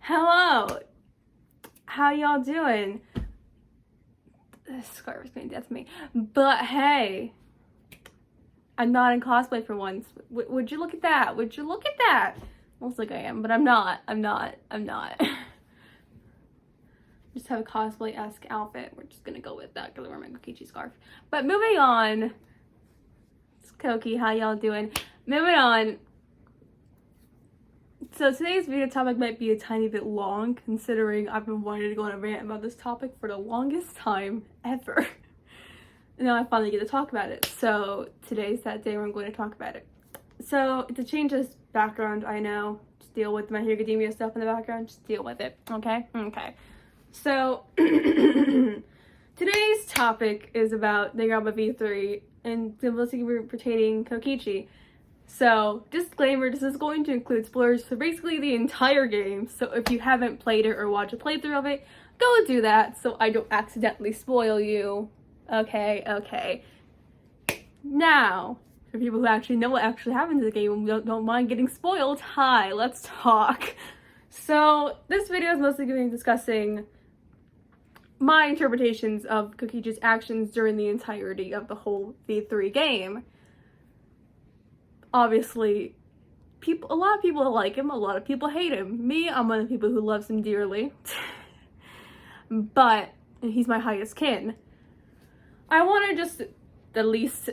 Hello! How y'all doing? This scarf is gonna death me. But hey, I'm not in cosplay for once. Would you look at that? Would you look at that? Looks like I am, but I'm not. Just have a cosplay-esque outfit. We're just gonna go with that because I wear my Kokichi scarf. But moving on. It's Koki, how y'all doing? Moving on. So today's video topic might be a tiny bit long, considering I've been wanting to go on a rant about this topic for the longest time ever. And now I finally get to talk about it. So today's that day where I'm going to talk about it. So to change this background, I know, just deal with My Hero Academia stuff in the background, just deal with it, okay? Okay. So today's topic is about the Gamba V3 and simplicity pertaining Kokichi. So, disclaimer, this is going to include spoilers for basically the entire game, so if you haven't played it or watched a playthrough of it, go do that so I don't accidentally spoil you. Okay. Now, for people who actually know what actually happened to the game and don't mind getting spoiled, hi, let's talk. So, this video is mostly going to be discussing my interpretations of Kokichi's actions during the entirety of the whole V3 game. Obviously, a lot of people like him, a lot of people hate him. Me, I'm one of the people who loves him dearly. But he's my highest kin. I want to just at least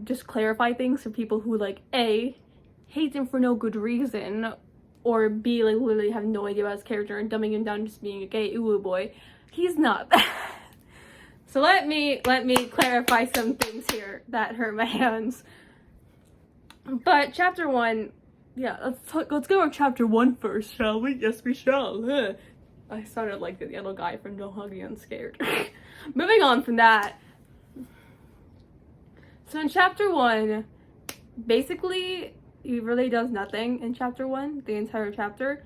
just clarify things for people who, like, A, hate him for no good reason, or B, like, literally have no idea about his character and dumbing him down just being a gay uwu boy. He's not that. So let me clarify some things here that hurt my hands. But chapter 1, yeah, let's go on chapter 1 first, shall we? Yes, we shall. I sounded like the yellow guy from Don't Hug Me, I'm Scared. Moving on from that. So in chapter 1, basically, he really does nothing in chapter 1, the entire chapter.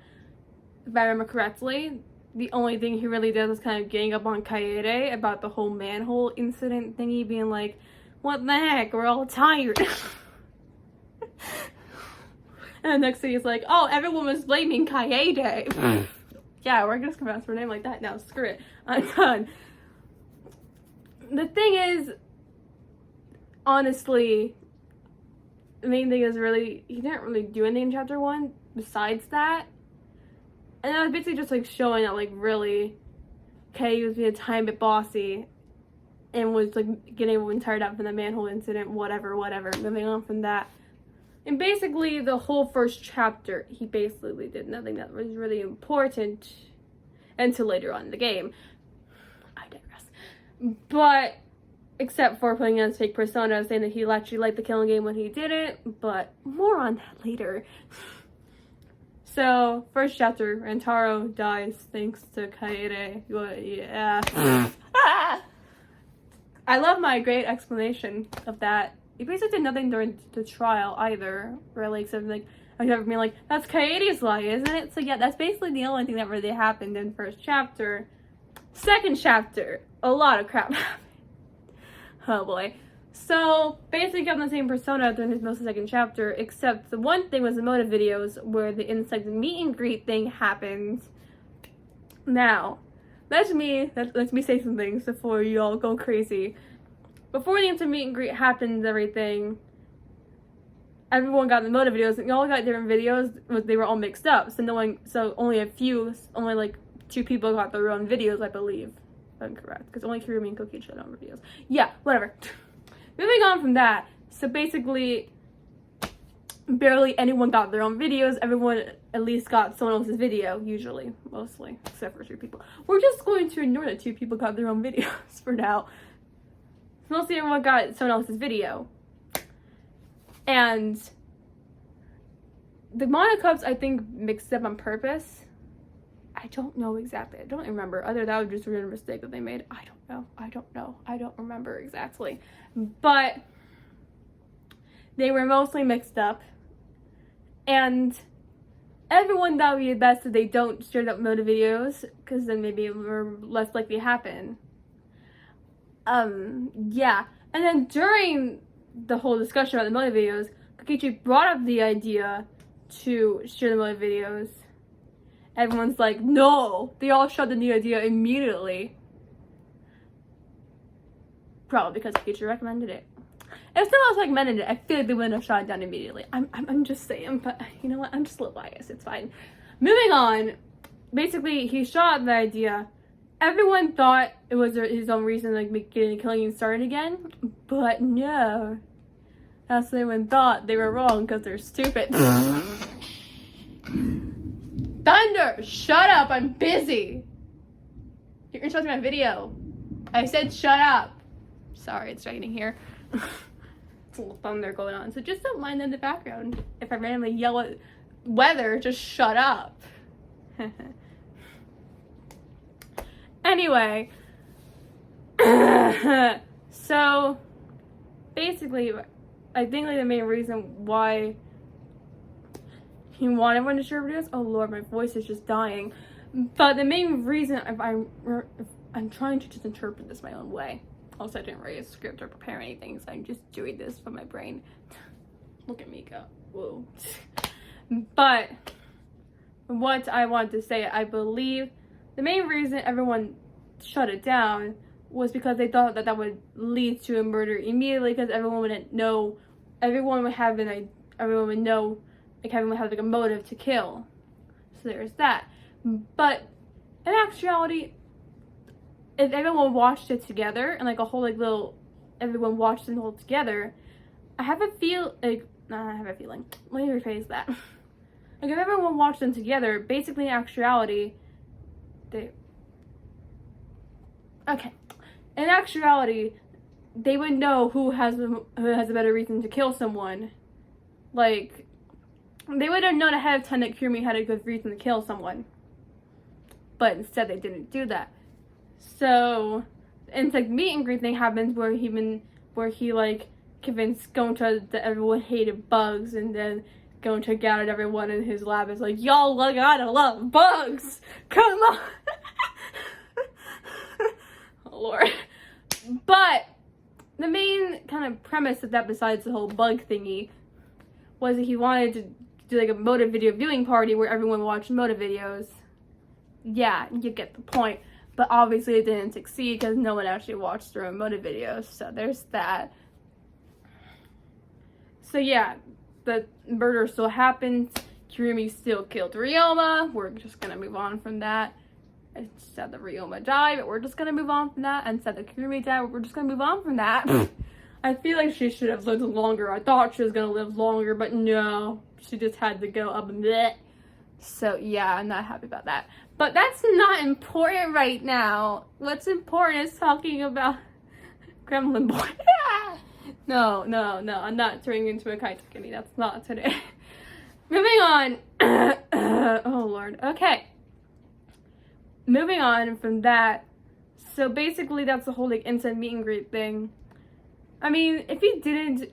If I remember correctly, the only thing he really does is kind of gang up on Kaede about the whole manhole incident thingy, being like, what the heck, we're all tired. And the next thing is like, oh, everyone was blaming Kaede. Yeah, we're just gonna pronounce her name like that now. Screw it. I'm done. The thing is, honestly, the main thing is really, he didn't really do anything in chapter 1 besides that. And that was basically just like showing that, like, really, he was being a tiny bit bossy and was like getting everyone tired out from the manhole incident, whatever. Moving on from that. And basically, the whole first chapter, he basically did nothing that was really important until later on in the game. I digress. But, except for putting on his fake persona, saying that he actually liked the killing game when he didn't, but more on that later. So, first chapter, Rantaro dies thanks to Kaede. Yeah. I love my great explanation of that. He basically did nothing during the trial either, really, except like, I never being like, that's Kaede's lie, isn't it? So yeah, that's basically the only thing that really happened in first chapter. Second chapter, a lot of crap happened. Oh boy. So, basically kept the same persona during most of the second chapter, except the one thing was the motive videos, where the insect meet and greet thing happened. Now, let me say some things before you all go crazy. Before the instant meet and greet happened and everything, everyone got the motive videos, and they all got different videos, but they were all mixed up. So only like 2 people got their own videos, I believe. If I'm correct, because only Kirumi and Kokichi had their own videos. Yeah, whatever. Moving on from that, so basically, barely anyone got their own videos. Everyone at least got someone else's video, usually, mostly, except for 2 people. We're just going to ignore that 2 people got their own videos for now. Mostly everyone got someone else's video. And the Monocups, I think, mixed up on purpose. I don't know exactly. I don't remember. Either that was just a real mistake that they made. I don't know. I don't remember exactly. But they were mostly mixed up. And everyone thought it would be best that they don't straight up motive videos, because then maybe it were less likely to happen. Yeah. And then during the whole discussion about the motive videos, Kokichi brought up the idea to share the motive videos. everyone's like, no. They all shot the idea immediately. Probably because Kokichi recommended it. If someone else recommended it, I feel like they wouldn't have shot it down immediately. I'm just saying, but you know what? I'm just a little biased. It's fine. Moving on. Basically, he shot the idea. Everyone thought it was his own reason, like, getting killing started again. But no. That's what everyone thought. They were wrong because they're stupid. Thunder! Shut up! I'm busy! You're interrupting my video. I said shut up. Sorry, it's raining here. It's a little thunder going on. So just don't mind in the background. If I randomly yell at weather, just shut up. Anyway. So, basically, I think like the main reason why he wanted everyone to share videos. Oh lord, my voice is just dying. But the main reason, if I'm trying to just interpret this my own way. Also, I didn't write a script or prepare anything, so I'm just doing this from my brain. Look at me go. Whoa. But what I want to say, I believe the main reason everyone shut it down was because they thought that would lead to a murder immediately, because everyone would know, everyone would know, like everyone would have like a motive to kill. So there's that. But in actuality, if everyone watched it together and like a whole like little, everyone watched it all together, I have a feeling. Let me rephrase that. Like if everyone watched them together, basically in actuality, in actuality, they would know who has a better reason to kill someone. Like, they would have known ahead of time that Kirumi had a good reason to kill someone. But instead, they didn't do that. So, and it's like meet and greet thing happens where he like convinced Gonta that everyone hated bugs, and then Gonta gathered everyone in his lab is like, y'all gotta love bugs! Come on! Oh lord. But the main kind of premise of that, besides the whole bug thingy, was that he wanted to do like a motive video viewing party where everyone watched motive videos. Yeah, you get the point. But obviously it didn't succeed because no one actually watched their own motive videos. So there's that. So yeah, the murder still happens. Kirumi still killed Ryoma. We're just gonna move on from that. Instead that Ryoma died, but we're just gonna move on from that. Instead that Kirumi died, we're just gonna move on from that. I feel like she should have lived longer. I thought she was gonna live longer, but no. She just had to go up a bit. So yeah, I'm not happy about that. But that's not important right now. What's important is talking about Gremlin Boy. No, I'm not turning into a Kaitokini. That's not today. Moving on. Oh lord. Okay. Moving on from that. So basically that's the whole like instant meet and greet thing. I mean, if he didn't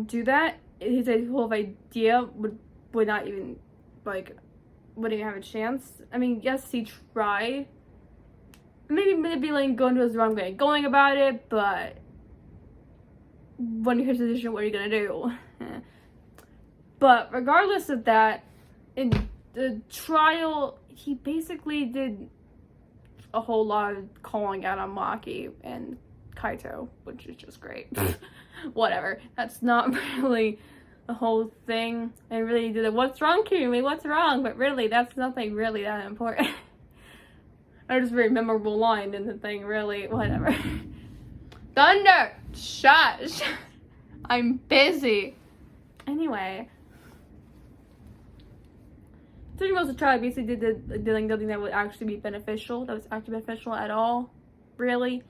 do that, his whole idea would not even like wouldn't even have a chance. I mean, yes, he tried. Maybe like going to his wrong way of going about it, but when you're in his position, what are you gonna do? But regardless of that, in the trial, he basically did a whole lot of calling out on Maki and Kaito, which is just great. Whatever. That's not really the whole thing. I really did it. What's wrong, Kirumi? What's wrong? But really, that's nothing really that important. Or just a very memorable line in the thing, really. Whatever. Thunder! Shush! I'm busy. Anyway. During most of the trial, I basically did nothing that would actually be beneficial. That was actually beneficial at all. Really.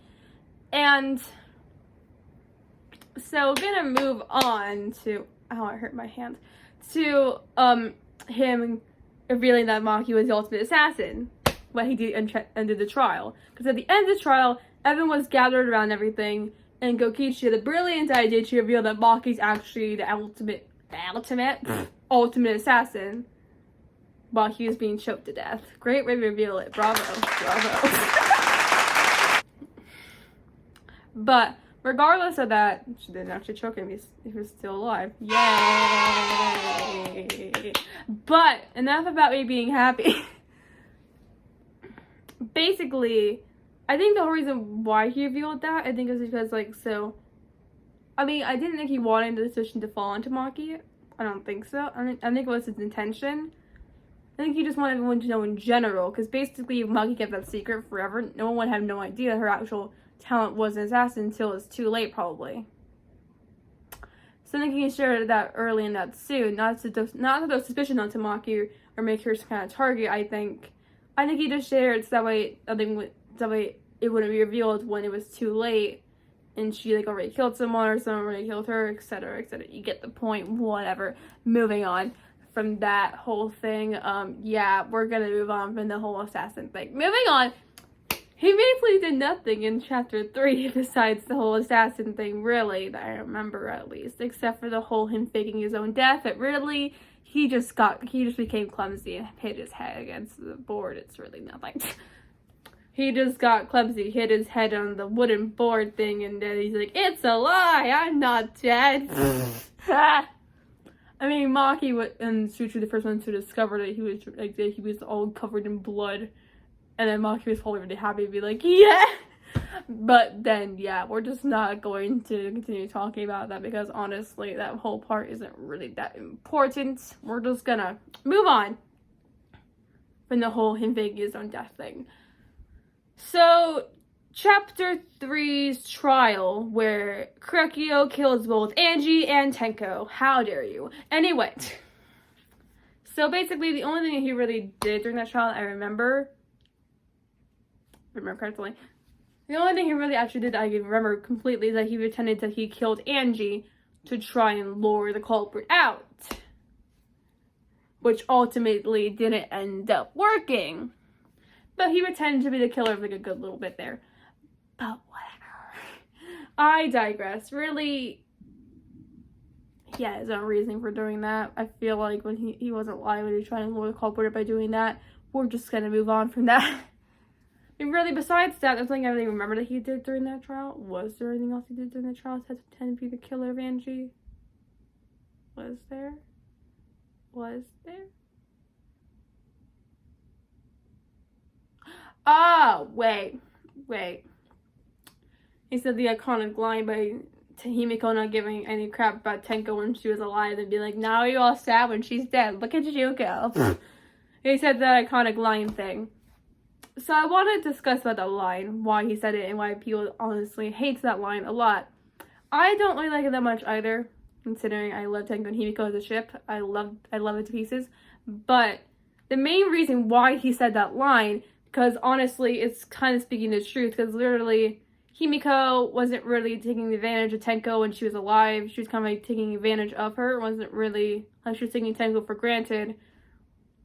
And so we're gonna move on to, oh, I hurt my hand, to him revealing that Maki was the ultimate assassin when he did ended the trial. Because at the end of the trial, everyone was gathered around everything, and Kokichi had the brilliant idea to reveal that Maki's actually the ultimate assassin while he was being choked to death. Great way to reveal it. Bravo. But regardless of that, she didn't actually choke him. He was still alive. Yay! But enough about me being happy. basically, I think the whole reason why he revealed that, I think, is because, like, so, I mean, I didn't think he wanted the decision to fall into Maki. I don't think so. I think it was his intention. I think he just wanted everyone to know in general, because basically Maki kept that secret forever. No one would have no idea her actual talent was an assassin until it's too late, probably. So I think he shared that early and that soon, not to throw suspicion onto Maki or make her some kind of target. I think he just shared so that way it wouldn't be revealed when it was too late, and she like already killed someone or someone already killed her, etc., etc. You get the point. Whatever. Moving on from that whole thing. Yeah, we're gonna move on from the whole assassin thing. Moving on. He basically did nothing in chapter 3 besides the whole assassin thing, really, that I remember at least, except for the whole him faking his own death. But really, he just became clumsy and hit his head against the board. It's really nothing. He just got clumsy, hit his head on the wooden board thing, and then he's like, "It's a lie, I'm not dead." I mean, Maki and Suchu, the first one to discover that he was all covered in blood. And then Maki was probably really happy to be like, yeah! But then, yeah, we're just not going to continue talking about that because honestly, that whole part isn't really that important. We're just gonna move on from the whole him faking his own death thing. So, chapter 3's trial, where Kurekyo kills both Angie and Tenko. How dare you? Anyway. So basically, the only thing he really did during that trial, I remember correctly, the only thing he really actually did that I can remember completely is that he pretended that he killed Angie to try and lure the culprit out, which ultimately didn't end up working. But he pretended to be the killer for like a good little bit there. But whatever. I digress. Really, yeah, there's no reason for doing that. I feel like when he wasn't lying when he was trying to lure the culprit by doing that, we're just gonna move on from that. And really, besides that, there's something I really remember that he did during that trial. Was there anything else he did during the trial to pretend to be the killer of Angie? Was there? Ah, wait. He said the iconic line by Himiko not giving any crap about Tenko when she was alive and be like, now you're all sad when she's dead. Look at you go. He said the iconic line thing. So I want to discuss about that line, why he said it, and why people honestly hates that line a lot. I don't really like it that much either, considering I love Tenko and Himiko as a ship. I love it to pieces. But the main reason why he said that line, because honestly, it's kind of speaking the truth, because literally, Himiko wasn't really taking advantage of Tenko when she was alive. She was kind of like taking advantage of her. It wasn't really, like she was taking Tenko for granted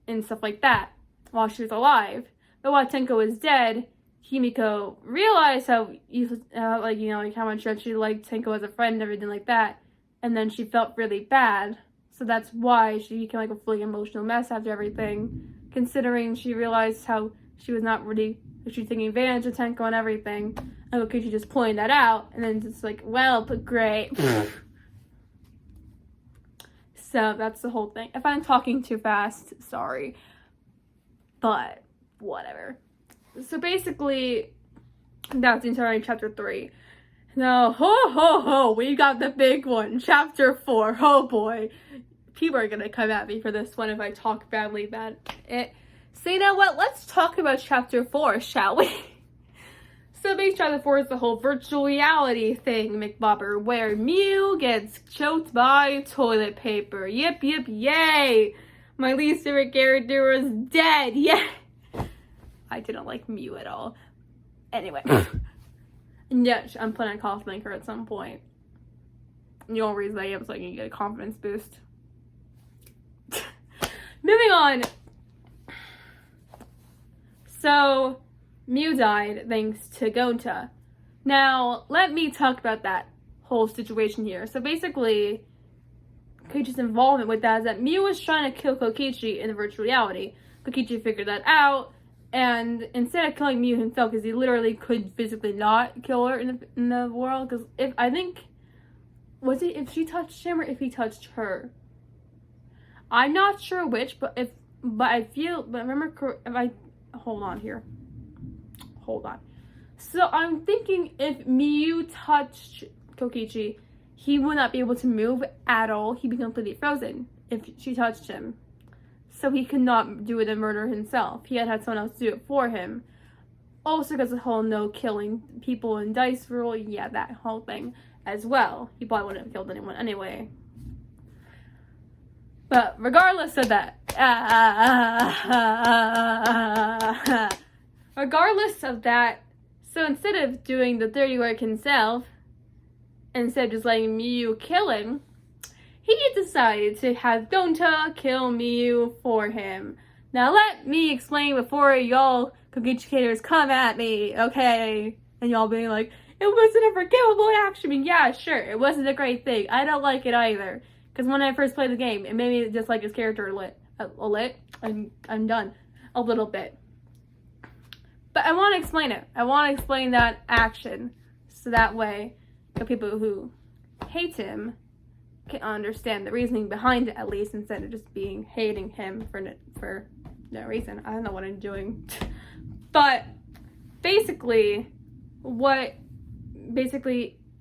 and stuff like that while she was alive. But while Tenko was dead, Himiko realized how much she liked Tenko as a friend and everything like that. And then she felt really bad. So that's why she became like a fully emotional mess after everything. Considering she realized how she was not really, she was taking advantage of Tenko and everything. And Kokichi just pointed that out. And then just like, well, but great. So that's the whole thing. If I'm talking too fast, sorry. But whatever. So basically, that's the entire chapter 3. Now, we got the big one, chapter 4. Oh boy, people are gonna come at me for this one if I talk badly about it. So you know what? Let's talk about chapter 4, shall we? So basically, chapter 4 is the whole virtual reality thing, McBobber, where Mew gets choked by toilet paper. Yip, yay! My least favorite character was dead. Yeah. I didn't like Mew at all. Anyway. Yeah, I'm planning on cosplaying her at some point. And the only reason I am so I can get a confidence boost. Moving on. So, Mew died thanks to Gonta. Now, let me talk about that whole situation here. So basically, Kokichi's involvement with that is that Mew was trying to kill Kokichi in the virtual reality. Kokichi figured that out. And instead of killing Mew himself, because he literally could physically not kill her in the world, because if she touched him or if he touched her? I'm not sure which, hold on here. hold on. So I'm thinking if Miyu touched Kokichi, he would not be able to move at all. He'd be completely frozen if she touched him. So he could not do the murder himself. He had someone else do it for him. Also because the whole no killing people in dice rule, yeah, that whole thing as well. He probably wouldn't have killed anyone anyway. But regardless of that, so instead of doing the dirty work himself, instead of just letting Miyu kill him, he decided to have Gonta kill Miyu for him. Now let me explain before y'all Kokichi come at me, okay? And y'all being like, it wasn't a forgivable action. I mean, yeah, sure, it wasn't a great thing. I don't like it either. Because when I first played the game, it made me just like his character I'm done. A little bit. But I want to explain it. I want to explain that action. So that way, the people who hate him can understand the reasoning behind it, at least, instead of just hating him for no reason. I don't know what I'm doing. But basically,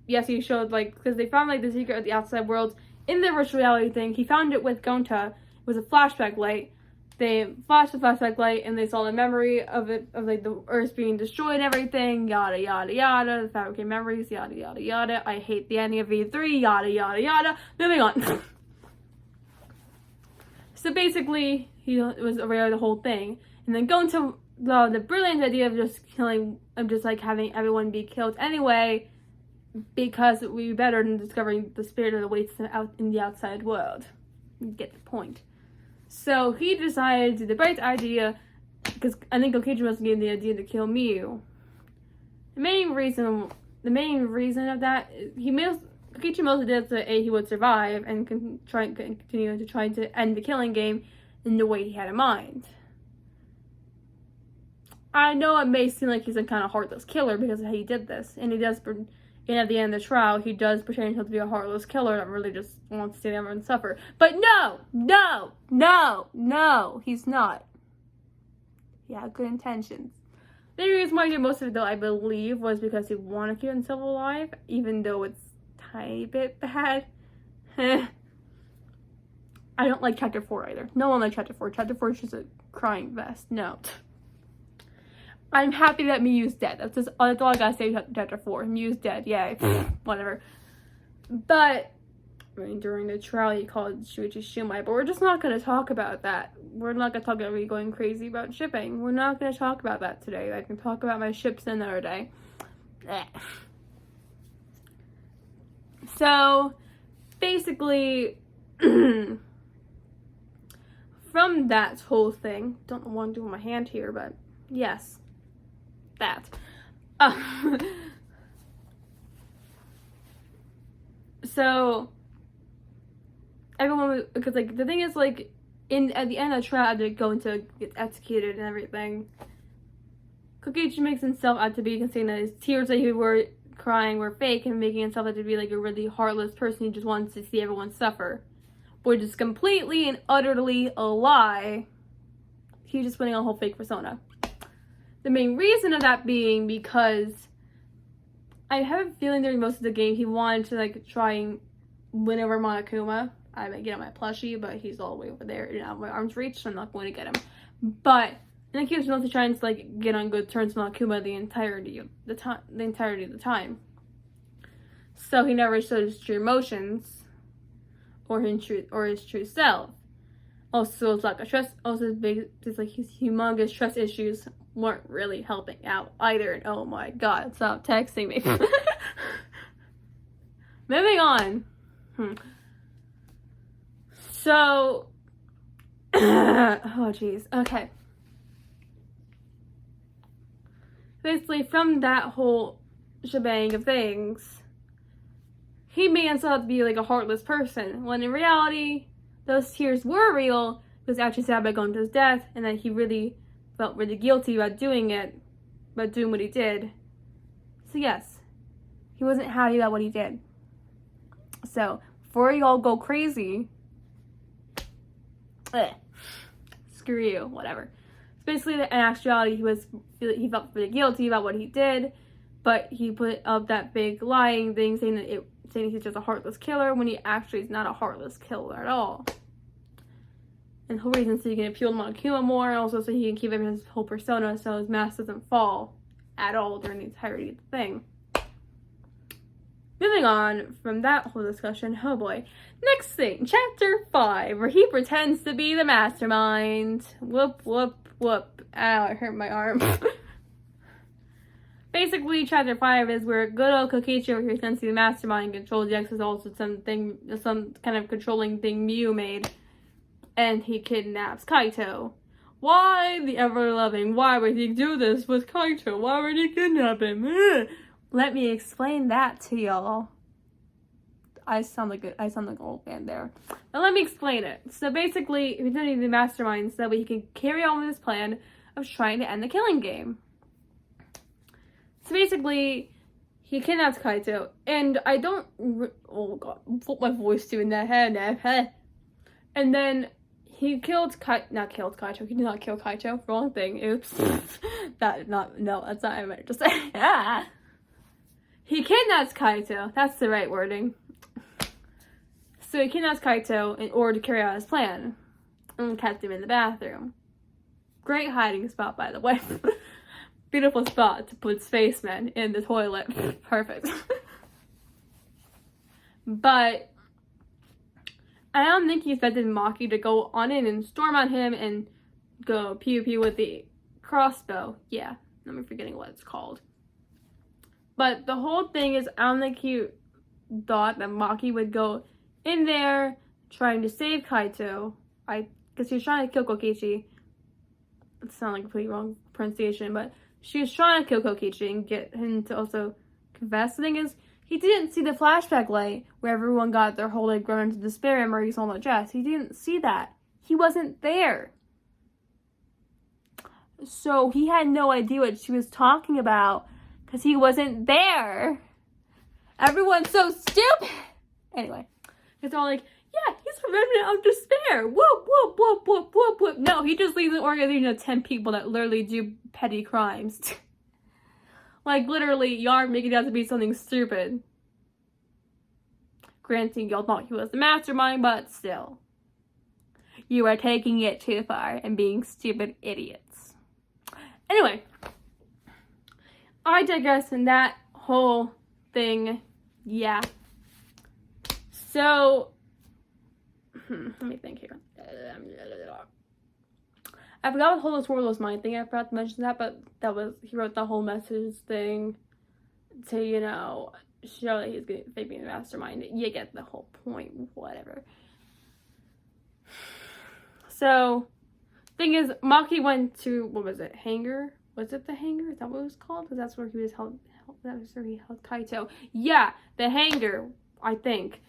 yes, he showed, like, because they found, like, the secret of the outside world in the virtual reality thing. He found it with Gonta. It was a flashback light. They flashed the flashback light and they saw the memory of it, of like the Earth being destroyed and everything, yada yada yada, the fabricated memories, yada yada yada. I hate the ending of V3, yada yada yada. Moving on. So basically, he was aware of the whole thing. And then going to the brilliant idea of just having everyone be killed anyway, because it would be better than discovering the spirit of the waits out in the outside world. You get the point. So he decided to the bright idea, because I think Kokichi must have given the idea to kill Miyu. The main reason of that, Kokichi mostly did so he would survive and continue to try to end the killing game in the way he had in mind. I know it may seem like he's a kind of heartless killer because of how he did this, and he does. And at the end of the trial, he does portray himself to be a heartless killer that really just wants to see everyone suffer. But no, he's not. He had good intentions. The reason why he did most of it, though, I believe, was because he wanted to keep himself alive, even though it's a tiny bit bad. I don't like Chapter 4 either. No one likes Chapter 4. Chapter 4 is just a crying fest. No. I'm happy that Miyu's dead. That's all I gotta say about Chapter 4. Miyu's dead. Yay. Whatever. But, I mean, during the trial, he called Shuichi Shumai, but we're just not gonna talk about that. We're not gonna talk about me going crazy about shipping. We're not gonna talk about that today. I can talk about my ships another day. So, basically, from that whole thing, don't know what I'm doing with my hand here, but yes. That. So everyone, because like the thing is, like at the end of the trial, they're going to get executed and everything. Kokichi makes himself out to be saying that his tears that he were crying were fake, and making himself out to be like a really heartless person who just wants to see everyone suffer, which is completely and utterly a lie. He's just putting on a whole fake persona. The main reason of that being because I have a feeling during most of the game he wanted to like try and win over Monokuma. I might get him my plushie, but he's all the way over there out of my arm's reach, so I'm not going to get him. But and he was mostly trying to like get on good terms with Monokuma the entirety of the time. So he never showed his true emotions or his true self. Also, his lack of trust. Also, his humongous trust issues weren't really helping out either. And oh my god, stop texting me. Moving on. So, oh jeez. Okay. Basically, from that whole shebang of things, he made himself to be like a heartless person, when in reality, those tears were real. He was actually sad about going to his death, and that he really felt really guilty about doing what he did. So yes, he wasn't happy about what he did. So, before you all go crazy, screw you, whatever. basically, in actuality, he felt really guilty about what he did, but he put up that big lying thing saying he's just a heartless killer when he actually is not a heartless killer at all. And the whole reason so he can appeal to Monokuma more, and also so he can keep up his whole persona so his mask doesn't fall at all during the entirety of the thing. Moving on from that whole discussion, oh boy. Next thing, chapter 5, where he pretends to be the mastermind. Whoop, whoop, whoop. Ow, I hurt my arm. Basically, chapter 5 is where good old Kokichi over here pretends to be the mastermind, controls the X is also some kind of controlling thing Miu made. And he kidnaps Kaito. Why the ever-loving? Why would he do this with Kaito? Why would he kidnap him? Let me explain that to y'all. I sound like an old man there. But let me explain it. So basically, he's going to be the mastermind so that way he can carry on with his plan of trying to end the killing game. So basically, he kidnaps Kaito, and I don't... oh god, put my voice doing that. And then he killed not killed Kaito. He did not kill Kaito. Wrong thing. Oops. That's not what I meant to say. He kidnaps Kaito. That's the right wording. So he kidnaps Kaito in order to carry out his plan. And kept him in the bathroom. Great hiding spot, by the way. Beautiful spot to put spacemen in the toilet. Perfect. But I don't think he expected Maki to go on in and storm on him and go pew with the crossbow. Yeah, I'm forgetting what it's called. But the whole thing is, I don't think he thought that Maki would go in there trying to save Kaito. Because he was trying to kill Kokichi. It sounds like a completely wrong pronunciation, but she was trying to kill Kokichi and get him to also confess. The thing is, he didn't see the flashback light where everyone got their whole like grown into despair and Murray stole the dress. He didn't see that. He wasn't there. So he had no idea what she was talking about because he wasn't there. Everyone's so stupid. Anyway, it's all like, yeah, he's a remnant of despair. Whoop, whoop, whoop, whoop, whoop, whoop. No, he just leads an organization of 10 people that literally do petty crimes. Like, literally, y'all are making it out to be something stupid. Granted, y'all thought he was the mastermind, but still. You are taking it too far and being stupid idiots. Anyway, I digress in that whole thing. Yeah. So, let me think here. I forgot what whole tour was my thing. I forgot to mention that, but he wrote the whole message thing to, you know, show that he's going to be the mastermind. You get the whole point, whatever. So, thing is, Maki went to, what was it, Hangar? Was it the Hangar? Is that what it was called? Because that's where he was held, that was where he held Kaito. Yeah, the Hangar, I think.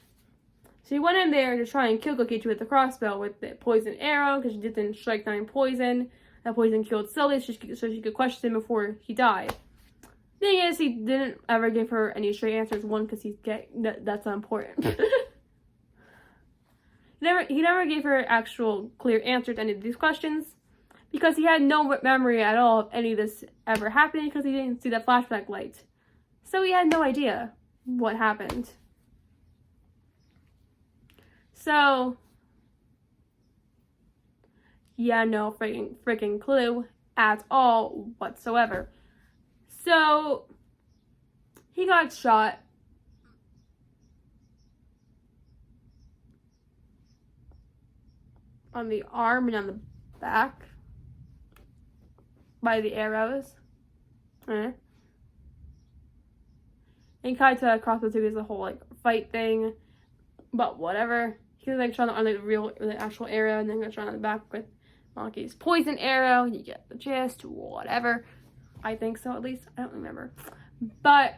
So he went in there to try and kill Kokichi with the crossbow with the poison arrow, because she didn't strike 9 poison. That poison killed Sully, so she could question him before he died. Thing is, he didn't ever give her any straight answers. One, because that's not important. He never gave her actual clear answer to any of these questions, because he had no memory at all of any of this ever happening, because he didn't see that flashback light. So he had no idea what happened. So, yeah, no freaking clue at all whatsoever. So, he got shot. On the arm and on the back by the arrows. And Kaito across the two is the whole like fight thing, but whatever. He was like trying on the actual arrow, and then got shot on the back with Maki's poison arrow. You get the gist, whatever. I think so, at least. I don't remember, but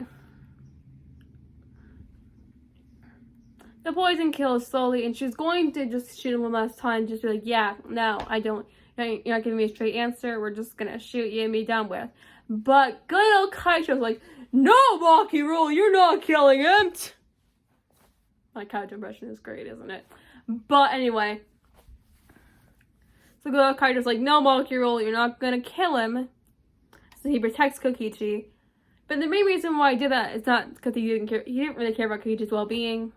the poison kills slowly, and she's going to just shoot him one last time, just be like, yeah, no, I don't, you're not giving me a straight answer, we're just gonna shoot you and be done with. But good old Kaito's like, no, Maki rule, you're not killing him. My Kaito impression is great, isn't it? But anyway, So Kaito's like, no, Maki, you're not gonna kill him. So he protects Kokichi. But the main reason why he did that is not because he didn't really care about Kokichi's well-being.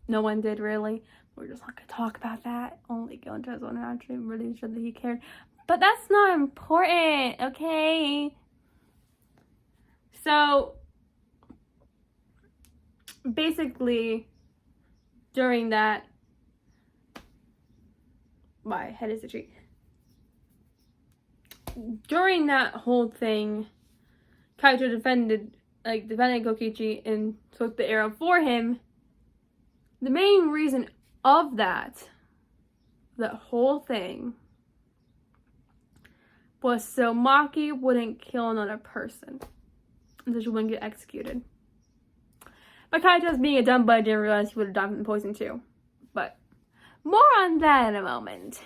No one did, really. We're just not gonna talk about that. Only Gonta's one actually really sure that he cared. But that's not important, okay? So, basically, during that, my head is itchy. During that whole thing, Kaito defended Kokichi and took the arrow for him. The main reason of that whole thing, was so Maki wouldn't kill another person. And so she wouldn't get executed. But Kaito's being a dumb butt didn't realize he would have died from poison too. But more on that in a moment.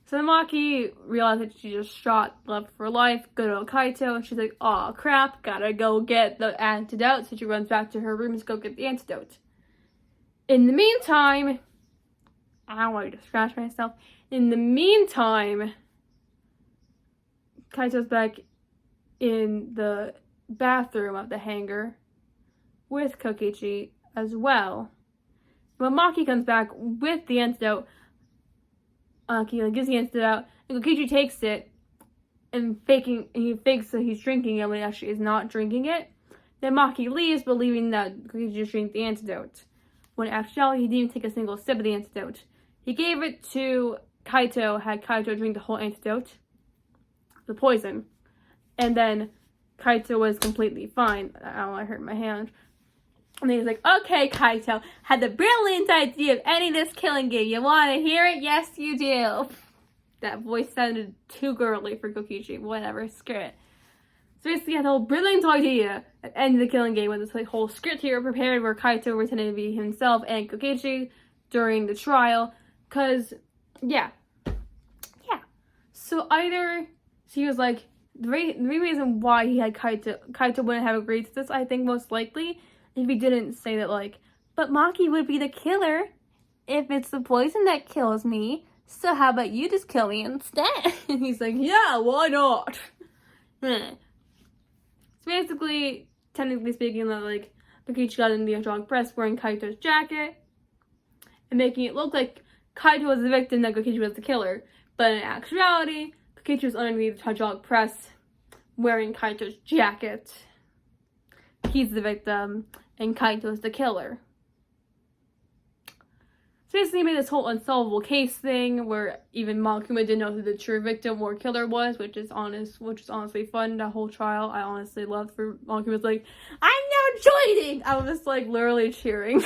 So Maki realized that she just shot love for life, good old Kaito, and she's like, aw crap, gotta go get the antidote. So she runs back to her room to go get the antidote. In the meantime, I don't want to scratch myself. In the meantime, Kaito's back in the bathroom of the hangar with Kokichi as well. When Maki comes back with the antidote, he gives the antidote out, and Kokichi takes it and he fakes that he's drinking it when he actually is not drinking it. Then Maki leaves, believing that Kokichi just drank the antidote. When actually he didn't even take a single sip of the antidote. He gave it to Kaito, had Kaito drink the whole antidote, the poison, and then Kaito was completely fine. I hurt my hand. And he was like, okay, Kaito, had the brilliant idea of ending this killing game. You want to hear it? Yes, you do. That voice sounded too girly for Kokichi. Whatever, screw it. So basically, he had the whole brilliant idea of ending the killing game with this whole script here prepared where Kaito pretended to be himself and Kokichi during the trial. Because, yeah. So he was like, the main reason why he had Kaito wouldn't have agreed to this, I think most likely, if he didn't say that, like, but Maki would be the killer if it's the poison that kills me, so how about you just kill me instead? And he's like, yeah, why not? So basically, technically speaking, that, like, Kokichi got in the hydraulic press wearing Kaito's jacket, and making it look like Kaito was the victim, that Kokichi was the killer. But in actuality, Kokichi was underneath the hydraulic press wearing Kaito's jacket. He's the victim, and Kaito's the killer. So basically, he made this whole unsolvable case thing where even Makima didn't know who the true victim or killer was, which is honestly fun. That whole trial, I honestly loved. For Makima's like, I'm now joining. I was just like literally cheering.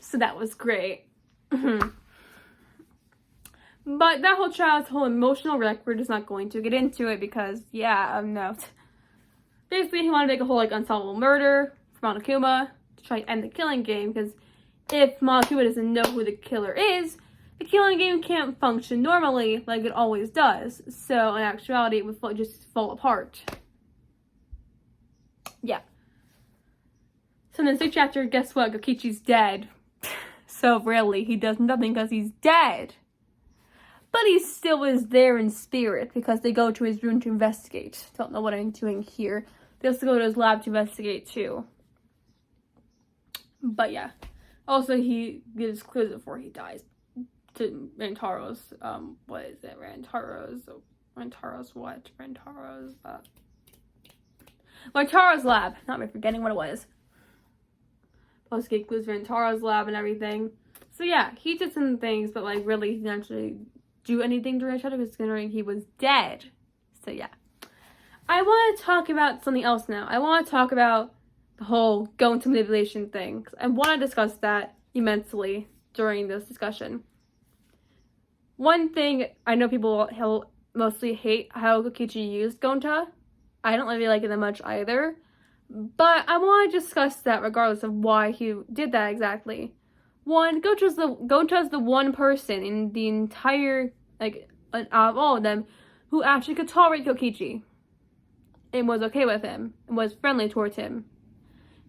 So that was great. But that whole trial is a whole emotional wreck. We're just not going to get into it because, yeah, no. Basically, he wanted to make a whole, like, unsolvable murder for Monokuma to try and end the killing game, because if Monokuma doesn't know who the killer is, the killing game can't function normally like it always does. So, in actuality, it would just fall apart. Yeah. So, in the 6th chapter, guess what? Kokichi's dead. So, really, he does nothing because he's dead. But he still is there in spirit because they go to his room to investigate. Don't know what I'm doing here. They also go to his lab to investigate too. But yeah. Also, he gives clues before he dies to Rantaro's, what is it? Rantaro's lab. Not me forgetting what it was. Also gave clues for Rantaro's lab and everything. So yeah, he did some things, but like really he didn't actually do anything during each other considering he was dead. So yeah. I want to talk about something else now. I want to talk about the whole going to manipulation thing. I want to discuss that immensely during this discussion. One thing, I know people mostly hate how Kokichi used Gonta. I don't really like it that much either. But I want to discuss that regardless of why he did that exactly. One, Gonta's the one person in the entire, like, out of all of them, who actually could tolerate Kokichi. And was okay with him. And was friendly towards him.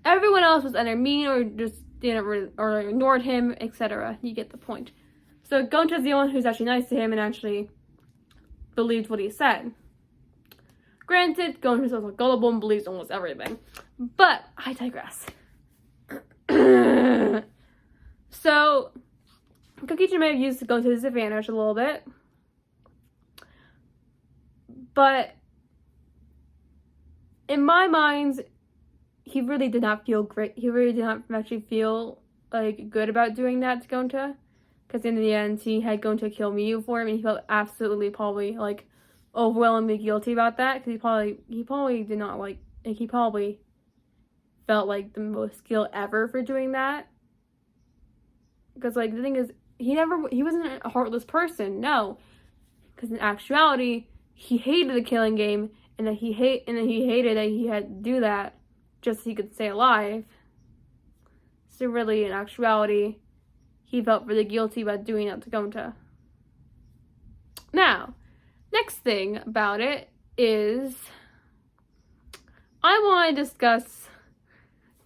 Everyone else was either mean or just or ignored him, etc. You get the point. So Gonta's the one who's actually nice to him and actually believed what he said. Granted, Gonta's also gullible and believes almost everything. But I digress. So Kokichi may have used Gonta to his advantage a little bit. But in my mind, he really did not feel great. He really did not actually feel like good about doing that to Gonta. Because in the end, he had Gonta kill Miyu for him, and he felt absolutely probably like overwhelmingly guilty about that. Because he probably did not like he probably felt like the most skill ever for doing that. Because like the thing is, he wasn't a heartless person, no. Because in actuality, he hated the killing game, and that he hated that he had to do that just so he could stay alive. So really, in actuality, he felt really guilty about doing that to Gonta. Now, next thing about it is I want to discuss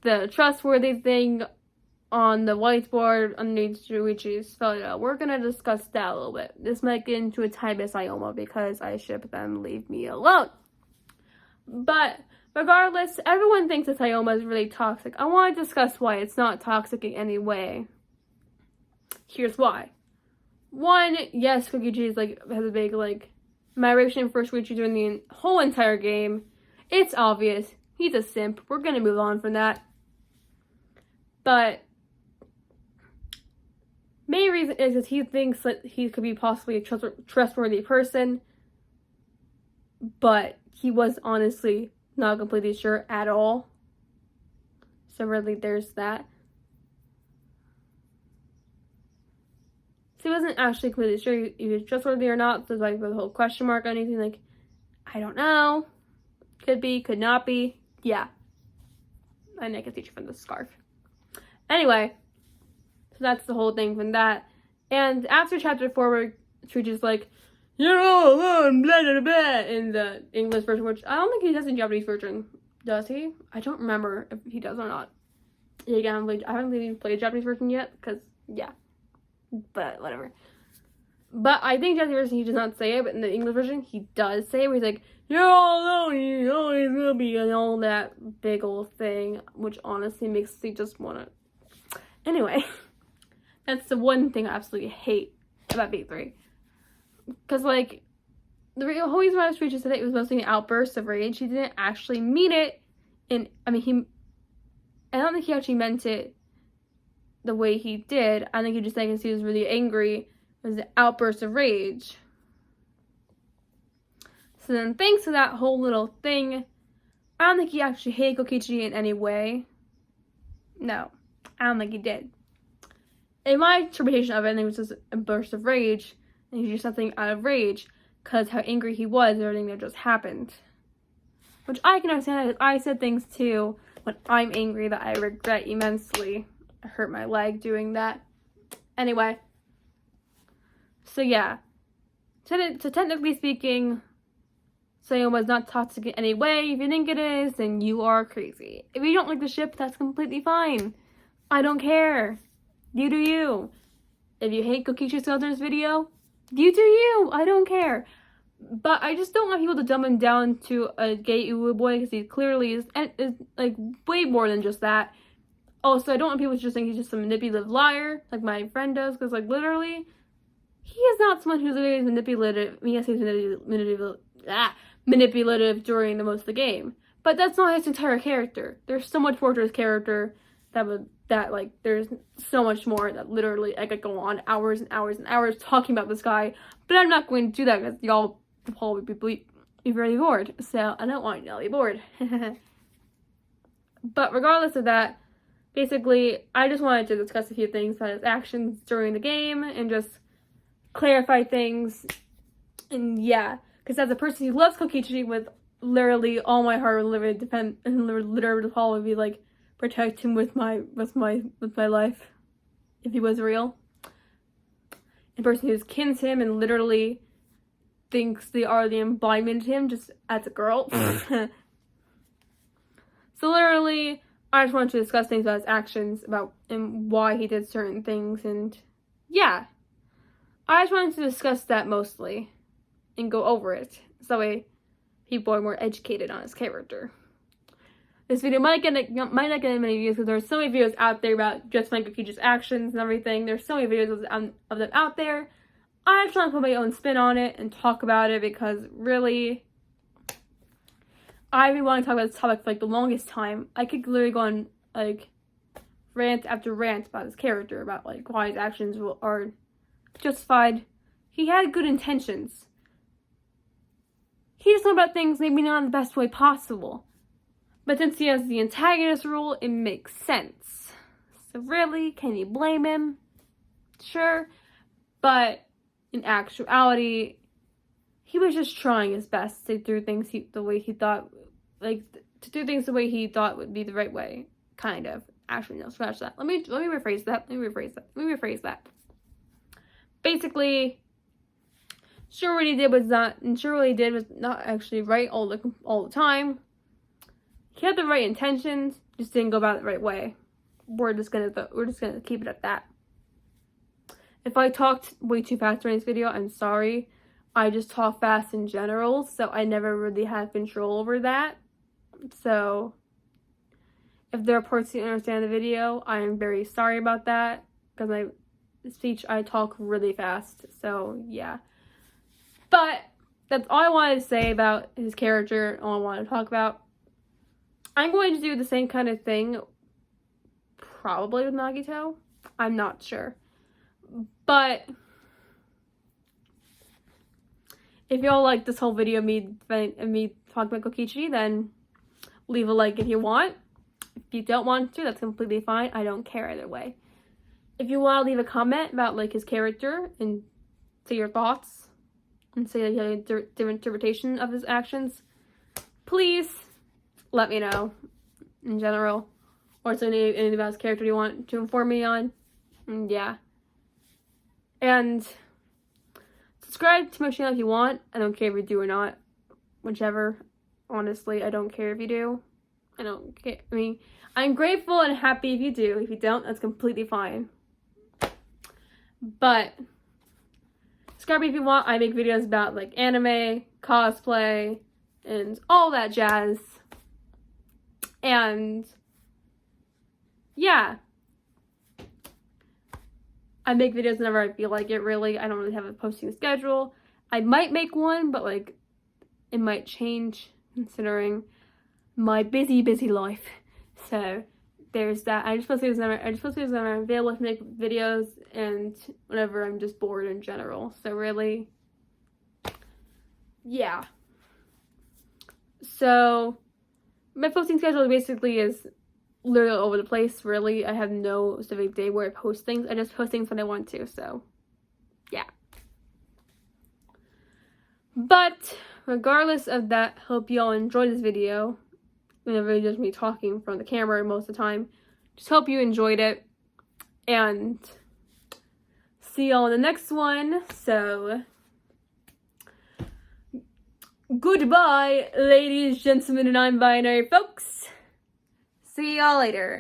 the trustworthy thing on the whiteboard underneath Shuichi's photo. We're going to discuss that a little bit. This might get into a tiny bit of Sayoma because I ship them, leave me alone. But regardless, everyone thinks that Sayoma is really toxic. I want to discuss why it's not toxic in any way. Here's why. One, yes, Kokichi is has a big admiration for Shuichi during the whole entire game. It's obvious. He's a simp. We're gonna move on from that. But main reason is that he thinks that he could be possibly a trustworthy person, but he was honestly not completely sure at all. So really, there's that. So he wasn't actually completely sure if he was trustworthy or not. So there's the whole question mark or anything. I don't know. Could be, could not be. Yeah. And I can teach you from the scarf. Anyway, so that's the whole thing from that. And after chapter 4, where Shuichi's you're all alone, blah, blah, blah, in the English version, which I don't think he does in the Japanese version. Does he? I don't remember if he does or not. Yeah, again, I haven't even played the Japanese version yet, because, yeah. But, whatever. But I think Japanese version, he does not say it, but in the English version, he does say it, where he's you're all alone, you always will be, and all that big old thing, which honestly makes me just want to... Anyway, that's the one thing I absolutely hate about B3. Because, the whole reason why Shuichi said it was mostly an outburst of rage, he didn't actually mean it, and, I don't think he actually meant it the way he did. I think he just because he was really angry, it was an outburst of rage. So then, thanks to that whole little thing, I don't think he actually hated Kokichi in any way. No, I don't think he did. In my interpretation of it, I think it was just a burst of rage, and he did something out of rage, because how angry he was at everything that just happened. Which I can understand, because I said things too, when I'm angry, that I regret immensely. I hurt my leg doing that. Anyway. So yeah. So technically speaking, Sayoma is not toxic in any way. If you think it is, then you are crazy. If you don't like the ship, that's completely fine. I don't care. You do you. If you hate Kokichi's Skelter's video, you do you. I don't care. But I just don't want people to dumb him down to a gay uwu boy, because he clearly is way more than just that. Also, I don't want people to just think he's just a manipulative liar, like my friend does, because literally, he is not someone who's literally manipulative. Yes, he's manipulative during the most of the game, but that's not his entire character. There's so much more to his character there's so much more that literally I could go on hours and hours and hours talking about this guy, but I'm not going to do that because y'all will probably be very bored. So I don't want y'all to be bored. But regardless of that, basically, I just wanted to discuss a few things about his actions during the game and just clarify things. And yeah, because as a person who loves Kokichi with literally all my heart, literally defend and literally probably be protect him with my life if he was real. A person who's kin to him and literally thinks they are the embodiment of him just as a girl. So literally, I just wanted to discuss things about his actions, about and why he did certain things, and yeah. I just wanted to discuss that mostly and go over it, so that way people are more educated on his character. This video might not get many views because there's so many videos out there about just Kokichi's actions and everything. There's so many videos of them out there. I just want to put my own spin on it and talk about it because really, I've been wanting to talk about this topic for like the longest time. I could literally go on like rant after rant about his character, about like why his actions are justified. He had good intentions. He just thought about things maybe not in the best way possible. But since he has the antagonist rule, it makes sense. So really, can you blame him? Sure. But in actuality, he was just trying his best to do things the way he thought, like, to do things the way he thought would be the right way. Kind of. Actually, no, scratch that. Let me rephrase that. Basically, sure what he did was not actually right all the time. He had the right intentions, just didn't go about it the right way. We're just gonna keep it at that. If I talked way too fast during this video, I'm sorry. I just talk fast in general, so I never really have control over that. So if there are parts you don't understand the video, I am very sorry about that because I talk really fast. So yeah. But that's all I wanted to say about his character, all I wanted to talk about. I'm going to do the same kind of thing, probably with Nagito. I'm not sure. But if y'all like this whole video of me talking about Kokichi, then leave a like if you want. If you don't want to, that's completely fine. I don't care either way. If you want to leave a comment about like his character and say your thoughts and say that you have a different interpretation of his actions, please let me know in general, or is there anything about his character you want to inform me on? Yeah. And subscribe to my channel if you want. I don't care if you do or not. Whichever. Honestly, I don't care if you do. I don't care. I mean, I'm grateful and happy if you do. If you don't, that's completely fine. But subscribe if you want. I make videos about like anime, cosplay, and all that jazz. And yeah, I make videos whenever I feel like it, really. I don't really have a posting schedule. I might make one, but like it might change considering my busy life. So there's that. I just post videos whenever I'm available to make videos and whenever I'm just bored in general. So really, yeah. So my posting schedule basically is literally all over the place, really. I have no specific day where I post things. I just post things when I want to, so yeah. But regardless of that, hope you all enjoyed this video. Whenever it's just me talking from the camera most of the time. Just hope you enjoyed it. And see y'all in the next one. So goodbye, ladies, gentlemen, and non-binary folks. See y'all later.